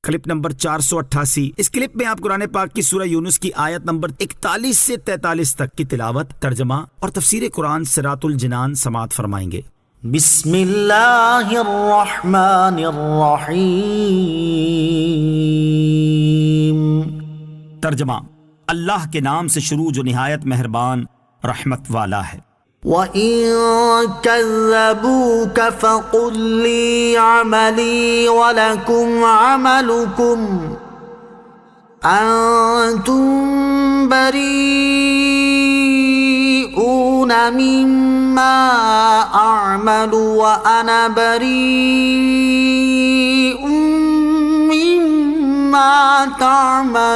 Clip number 488۔ اس clip میں آپ قرآن پاک کی سورہ یونس کی آیت نمبر 41 سے 43 تک کی تلاوت، ترجمہ اور تفسیر قرآن صراط الجنان سماعت فرمائیں گے۔ بسم اللہ الرحمن الرحیم۔ ترجمہ، اللہ کے نام سے شروع جو نہایت مہربان رحمت والا ہے۔ وَإِن كَذَّبُوكَ فَقُل لِّي عَمَلِي وَلَكُمْ عَمَلُكُمْ أَنتُم بَرِيئُونَ مِمَّا أَعْمَلُ وَأَنَا بَرِيءٌ مِّمَّا تَعْمَلُونَ۔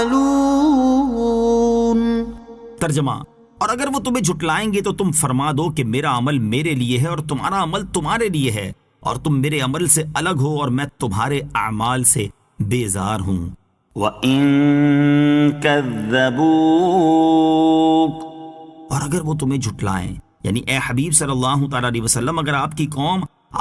ترجمہ، اور اگر وہ تمہیں جھٹلائیں گے تو تم فرما دو کہ میرا عمل میرے لیے ہے اور تمہارا عمل تمہارے لیے ہے، اور تم میرے عمل سے الگ ہو اور میں تمہارے اعمال سے بیزار ہوں۔ وَإِن كَذَّبُوكَ، اور اگر وہ تمہیں جھٹلائیں، یعنی اے حبیب صلی اللہ تعالیٰ علیہ وسلم، اگر آپ کی قوم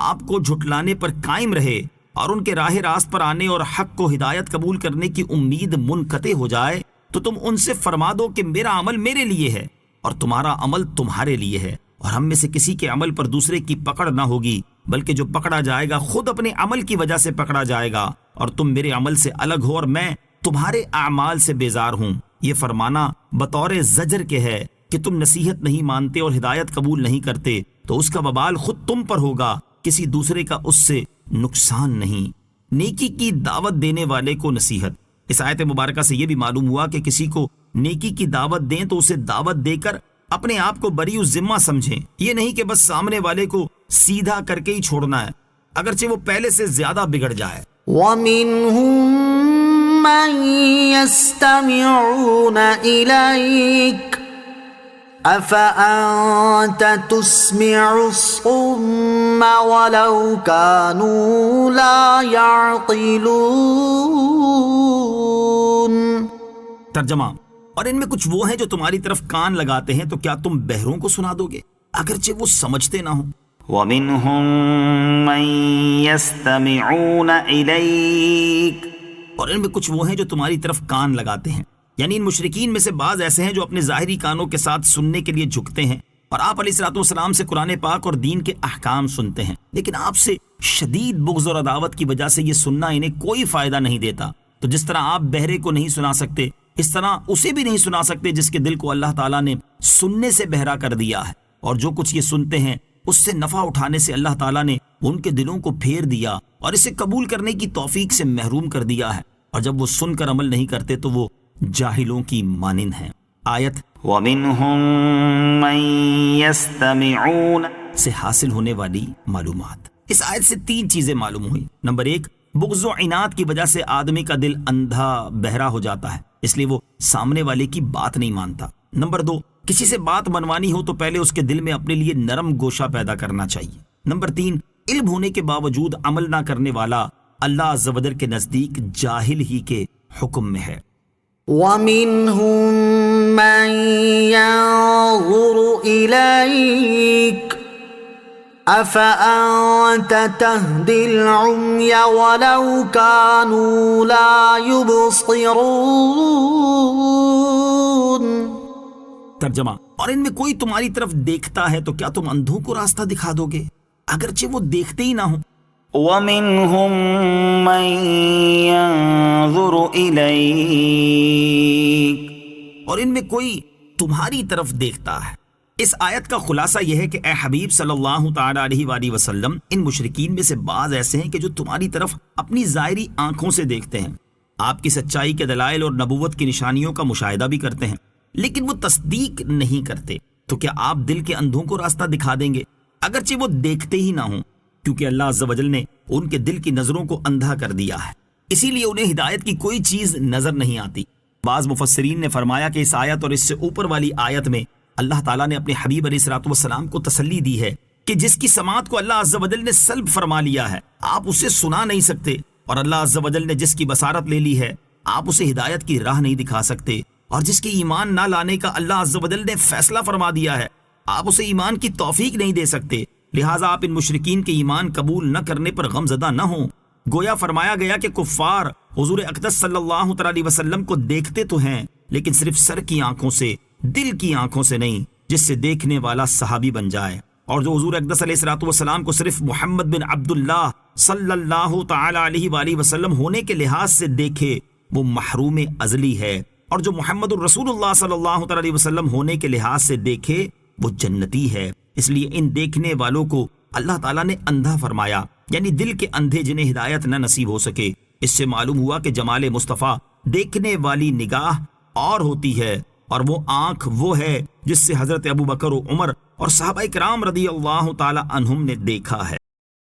آپ کو جھٹلانے پر قائم رہے اور ان کے راہ راست پر آنے اور حق کو ہدایت قبول کرنے کی امید منقطع ہو جائے تو تم ان سے فرما دو کہ میرا عمل میرے لیے ہے اور تمہارا عمل تمہارے لیے ہے، اور ہم میں سے کسی کے عمل پر دوسرے کی پکڑ نہ ہوگی، بلکہ جو پکڑا جائے گا خود اپنے عمل کی وجہ سے پکڑا جائے گا، اور تم میرے عمل سے الگ ہو اور میں تمہارے اعمال سے بیزار ہوں۔ یہ فرمانا بطور زجر کے ہے کہ تم نصیحت نہیں مانتے اور ہدایت قبول نہیں کرتے تو اس کا وبال خود تم پر ہوگا، کسی دوسرے کا اس سے نقصان نہیں۔ نیکی کی دعوت دینے والے کو نصیحت۔ اس آیت مبارکہ سے یہ بھی معلوم ہوا کہ کسی کو نیکی کی دعوت دیں تو اسے دعوت دے کر اپنے آپ کو بری ذمہ سمجھیں، یہ نہیں کہ بس سامنے والے کو سیدھا کر کے ہی چھوڑنا ہے اگرچہ وہ پہلے سے زیادہ بگڑ جائے۔ وَمِنْهُمْ مَنْ يَسْتَمِعُونَ إِلَيْكَ أَفَأَنْتَ تُسْمِعُ الصُّمَّ وَلَوْ كَانُوا لَا يَعْقِلُونَ۔ ترجمہ، اور ان میں کچھ وہ ہیں جو تمہاری طرف کان لگاتے ہیں تو کیا تم بہروں کو سنا دو گے اگرچہ وہ سمجھتے نہ ہوں؟ وَمِنْهُمْ مَنْ يَسْتَمِعُونَ إِلَيْكَ، اور ان میں کچھ وہ ہیں جو تمہاری طرف کان لگاتے ہیں، یعنی ان مشرکین میں سے بعض ایسے ہیں جو اپنے ظاہری کانوں کے ساتھ سننے کے لیے جھکتے ہیں اور آپ علیہ الصلوۃ والسلام سے قرآن پاک اور دین کے احکام سنتے ہیں، لیکن آپ سے شدید بغض اور عداوت کی وجہ سے یہ سننا انہیں کوئی فائدہ نہیں دیتا۔ تو جس طرح آپ بہرے کو نہیں سنا سکتے، اس طرح اسے بھی نہیں سنا سکتے جس کے دل کو اللہ تعالیٰ نے سننے سے بہرا کر دیا ہے، اور جو کچھ یہ سنتے ہیں اس سے نفع اٹھانے سے اللہ تعالیٰ نے ان کے دلوں کو پھیر دیا اور اسے قبول کرنے کی توفیق سے محروم کر دیا ہے، اور جب وہ سن کر عمل نہیں کرتے تو وہ جاہلوں کی مانند ہیں۔ آیت وَمِنْهُمْ مَنْ يَسْتَمِعُونَ سے حاصل ہونے والی معلومات۔ اس آیت سے 3 چیزیں معلوم ہوئی۔ نمبر 1، بغض و عناد کی وجہ سے آدمی کا دل اندھا بہرا ہو جاتا ہے، اس لیے وہ سامنے والے کی بات نہیں مانتا۔ نمبر 2، کسی سے بات منوانی ہو تو پہلے اس کے دل میں اپنے لیے نرم گوشہ پیدا کرنا چاہیے۔ نمبر 3، علم ہونے کے باوجود عمل نہ کرنے والا اللہ عز و جل کے نزدیک جاہل ہی کے حکم میں ہے۔ وَمِنْهُمْ مَنْ يَنظُرُ إِلَيْكَ أَفَأَنْتَ تَهْدِي الْعُمْيَ وَلَوْ كَانُوا لَا يُبْصِرُونَ۔ ترجمہ، اور ان میں کوئی تمہاری طرف دیکھتا ہے تو کیا تم اندھوں کو راستہ دکھا دو گے اگرچہ وہ دیکھتے ہی نہ ہوں؟ وَمِنْهُمْ مَنْ يَنظُرُ إِلَيْكَ، اور ان میں کوئی تمہاری طرف دیکھتا ہے۔ اس آیت کا خلاصہ یہ ہے کہ اے حبیب صلی اللہ تعالیٰ علیہ وآلہ وسلم، ان مشرکین میں سے بعض ایسے ہیں کہ جو تمہاری طرف اپنی ظاہری آنکھوں سے دیکھتے ہیں، آپ کی سچائی کے دلائل اور نبوت کی نشانیوں کا مشاہدہ بھی کرتے ہیں، لیکن وہ تصدیق نہیں کرتے۔ تو کیا آپ دل کے اندھوں کو راستہ دکھا دیں گے اگرچہ وہ دیکھتے ہی نہ ہوں؟ کیونکہ اللہ عز و جل نے ان کے دل کی نظروں کو اندھا کر دیا ہے، اسی لیے انہیں ہدایت کی کوئی چیز نظر نہیں آتی۔ بعض مفسرین نے فرمایا کہ اس آیت اور اس سے اوپر والی آیت میں اللہ تعالیٰ نے اپنے حبیب علیہ الصلوۃ والسلام کو تسلی دی ہے کہ جس کی سماعت کو اللہ عز و جل نے سلب فرما لیا ہے آپ اسے سنا نہیں سکتے، اور اللہ عز و جل نے جس کی بصارت لے لی ہے آپ اسے ہدایت کی راہ نہیں دکھا سکتے، اور جس کے ایمان نہ لانے کا اللہ عز و جل نے فیصلہ فرما دیا ہے آپ اسے ایمان کی توفیق نہیں دے سکتے۔ لہٰذا آپ ان مشرکین کے ایمان قبول نہ کرنے پر غم زدہ نہ ہوں۔ گویا فرمایا گیا کہ کفار حضور اقدس صلی اللہ تعالی علیہ وسلم کو دیکھتے تو ہیں لیکن صرف سر کی آنکھوں سے، دل کی آنکھوں سے نہیں، جس سے دیکھنے والا صحابی بن جائے۔ اور جو حضور اقدس علیہ الصلوۃ والسلام کو صرف محمد بن عبداللہ صلی اللہ تعالی علیہ وآلہ وسلم ہونے کے لحاظ سے دیکھے وہ محروم ازلی ہے، اور جو محمد الرسول اللہ صلی اللہ تعالی علیہ وسلم ہونے کے لحاظ سے دیکھے وہ جنتی ہے۔ اس لیے ان دیکھنے والوں کو اللہ تعالیٰ نے اندھا فرمایا، یعنی دل کے اندھے جنہیں ہدایت نہ نصیب ہو سکے۔ اس سے معلوم ہوا کہ جمال مصطفیٰ دیکھنے والی نگاہ اور ہوتی ہے، اور وہ آنکھ وہ ہے جس سے حضرت ابوبکر و عمر اور صحابہ کرام رضی اللہ تعالی عنہم نے دیکھا ہے۔